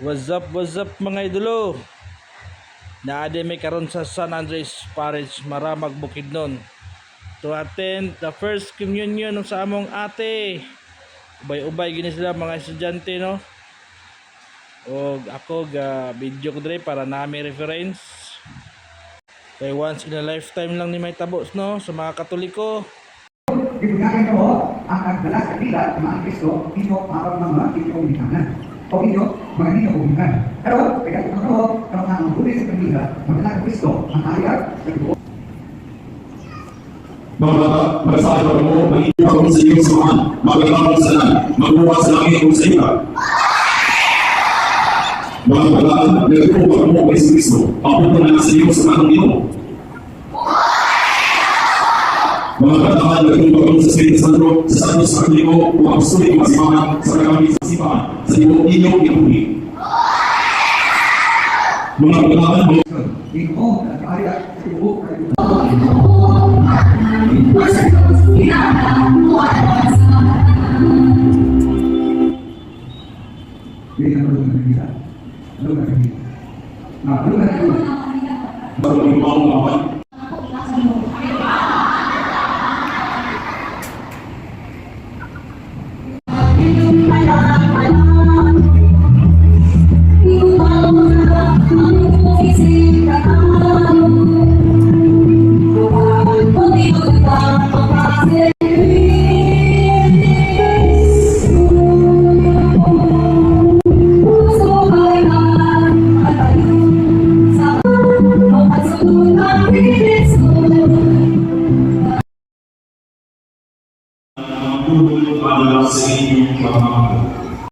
What's up mga idolo? Naade may karon sa San Andres Parish, Maramag, Bukidnon to attend the first communion sa among ate. Ubay-ubay gini sila mga estudyante no. O ako ga video ko dire para nami reference. Kay once in a lifetime lang ni may tabos no sa mga Katoliko. Ibigay ko ang nagdala sa pila ng mga Kristo, ito para mga ipaulitan. O ito, mga hindi naulitan. Pero, kaya ito ko, kapag ang huli sa kanila, magdala ng Kristo, ang ayat, mga bata, magsasabi mo, mag-iipag sa iyong samahan, magkakang sa lang, magbukas sa langit kung sa iba. Mga bata, nagtutupag mo kay Kristo, papunta na sa iyong samahan dito. Mga bata, nagtutupag mo sa Espiritu Santo, sa Santo sa Katoliko, o Apostoliko Masimangan, sa Kagamit sa Sipahan, sa inyong inuwi. Mga bata, ito, ang ayat, ito, Baru